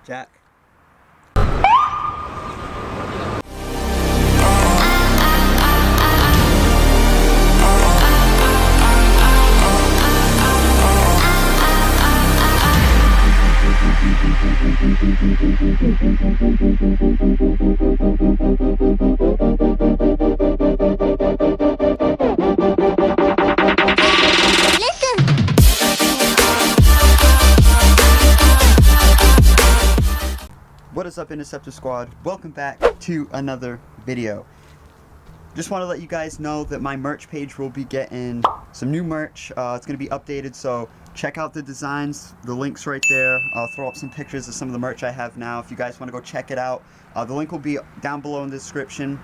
Jack. What is up, Interceptor Squad? Welcome back to another video. Just want to let you guys know that my merch page will be getting some new merch. It's going to be updated, so check out the designs. The link's right there. I'll throw up some pictures of some of the merch I have now if you guys want to go check it out. The link will be down below in the description.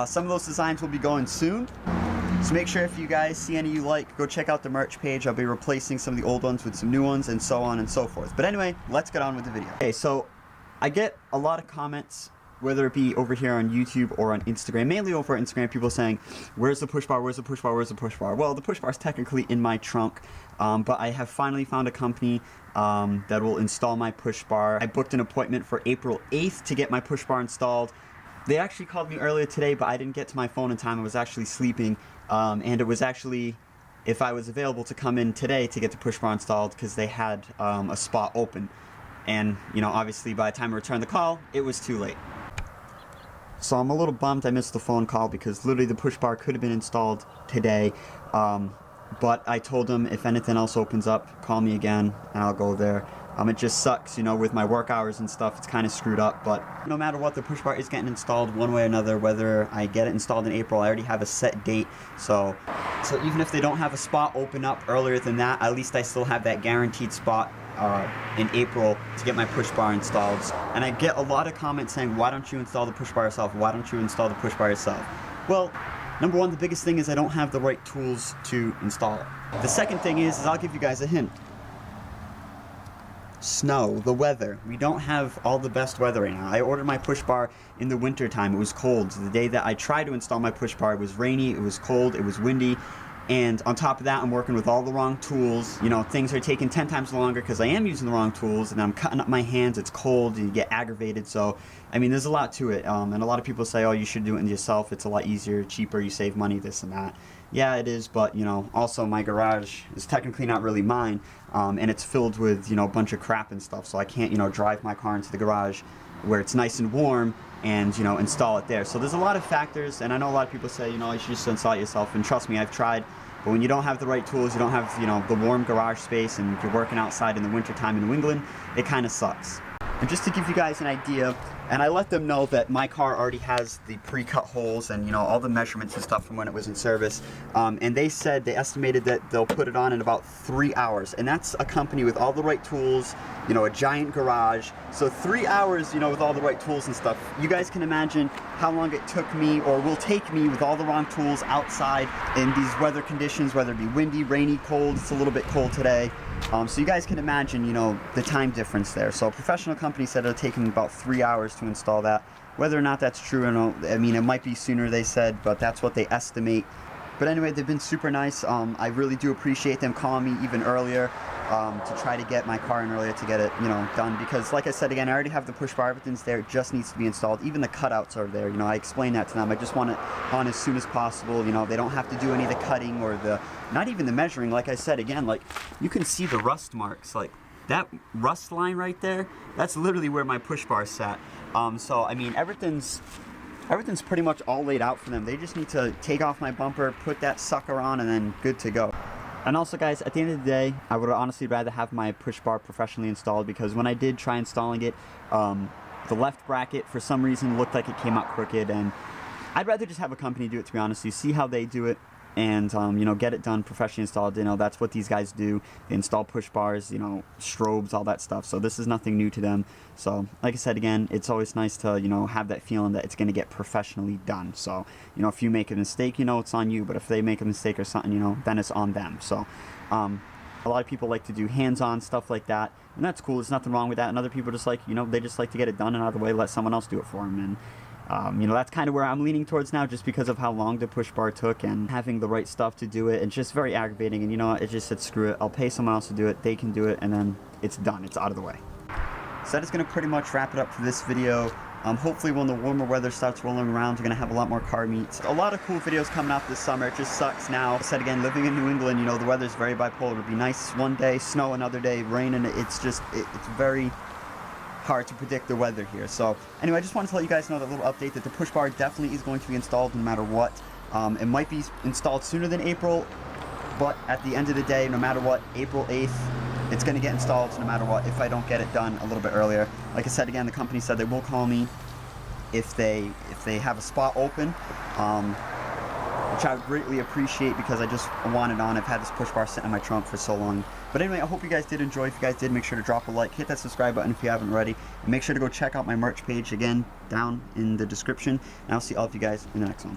Some of those designs will be going soon, so make sure if you guys see any you like, go check out the merch page. I'll be replacing some of the old ones with some new ones and so on and so forth. But anyway, let's get on with the video. Okay, so I get a lot of comments, whether it be over here on YouTube or on Instagram, mainly over on Instagram, people saying, where's the push bar, where's the push bar, where's the push bar? Well, the push bar is technically in my trunk, but I have finally found a company that will install my push bar. I booked an appointment for April 8th to get my push bar installed. They actually called me earlier today, but I didn't get to my phone in time. I was actually sleeping, and it was actually, if I was available to come in today to get the push bar installed, because they had a spot open. And, you know, obviously by the time I returned the call, it was too late. So I'm a little bummed I missed the phone call because literally the push bar could have been installed today. But I told them if anything else opens up, call me again and I'll go there. It just sucks, you know, with my work hours and stuff, it's kind of screwed up. But no matter what, the push bar is getting installed one way or another. Whether I get it installed in April, I already have a set date. So even if they don't have a spot open up earlier than that, at least I still have that guaranteed spot in April to get my push bar installed. And I get a lot of comments saying, why don't you install the push bar yourself? Why don't you install the push bar yourself? Well, number one, the biggest thing is I don't have the right tools to install it. The second thing is I'll give you guys a hint. Snow, the weather. We don't have all the best weather right now. I ordered my push bar in the winter time. It was cold. The day that I tried to install my push bar, it was rainy, it was cold, it was windy. And on top of that, I'm working with all the wrong tools. You know, things are taking 10 times longer because I am using the wrong tools, and I'm cutting up my hands. It's cold, and you get aggravated. So, I mean, there's a lot to it. And a lot of people say, oh, you should do it yourself. It's a lot easier, cheaper, you save money, this and that. Yeah, it is, but, you know, also my garage is technically not really mine, and it's filled with, you know, a bunch of crap and stuff. So I can't, you know, drive my car into the garage where it's nice and warm and, you know, install it there. So there's a lot of factors, and I know a lot of people say, you know, you should just install it yourself, and trust me, I've tried. But when you don't have the right tools, you don't have, you know, the warm garage space, and you're working outside in the wintertime in New England, it kind of sucks. And just to give you guys an idea, and I let them know that my car already has the pre-cut holes and, you know, all the measurements and stuff from when it was in service. And they said, they estimated that they'll put it on in about 3 hours. And that's a company with all the right tools, you know, a giant garage. So 3 hours, you know, with all the right tools and stuff. You guys can imagine how long it took me, or will take me, with all the wrong tools outside in these weather conditions, whether it be windy, rainy, cold. It's a little bit cold today. So you guys can imagine, you know, the time difference there. So a professional company said it'll take them about 3 hours to install that. Whether or not that's true, I mean, it might be sooner, they said, but that's what they estimate. But anyway, they've been super nice. I really do appreciate them calling me even earlier to try to get my car in earlier to get it, you know, done. Because like I said, again, I already have the push bar, everything's there, it just needs to be installed. Even the cutouts are there, you know, I explained that to them. I just want it on as soon as possible. You know, they don't have to do any of the cutting or not even the measuring. Like I said, again, like, you can see the rust marks, like that rust line right there, that's literally where my push bar sat. So, I mean, everything's pretty much all laid out for them. They just need to take off my bumper, put that sucker on, and then good to go. And also, guys, at the end of the day, I would honestly rather have my push bar professionally installed, because when I did try installing it, the left bracket for some reason looked like it came out crooked, and I'd rather just have a company do it, to be honest. You see how they do it, and you know, get it done professionally installed. You know, that's what these guys do. They install push bars, you know, strobes, all that stuff. So this is nothing new to them. So like I said, again, it's always nice to, you know, have that feeling that it's going to get professionally done. So, you know, if you make a mistake, you know, it's on you, but if they make a mistake or something, you know, then it's on them. So a lot of people like to do hands-on stuff like that, and that's cool. There's nothing wrong with that. And other people just like, you know, they just like to get it done and out of the way, let someone else do it for them. And you know, that's kind of where I'm leaning towards now, just because of how long the push bar took and having the right stuff to do it. It's just very aggravating, and you know, it just said, screw it, I'll pay someone else to do it, they can do it, and then it's done, it's out of the way. So that is going to pretty much wrap it up for this video. Hopefully when the warmer weather starts rolling around, we're going to have a lot more car meets. A lot of cool videos coming out this summer. It just sucks now. I said again, living in New England, you know, the weather's very bipolar. It'll be nice one day, snow another day, rain, and it's just, it's very hard to predict the weather here. So anyway, I just wanted to let you guys know that little update that the push bar definitely is going to be installed no matter what. It might be installed sooner than April, but at the end of the day, no matter what, April 8th, it's going to get installed no matter what if I don't get it done a little bit earlier. Like I said again, the company said they will call me if they have a spot open, which I would greatly appreciate because I just want it on. I've had this push bar sitting in my trunk for so long. But anyway, I hope you guys did enjoy. If you guys did, make sure to drop a like, hit that subscribe button if you haven't already, and make sure to go check out my merch page again down in the description. And I'll see all of you guys in the next one.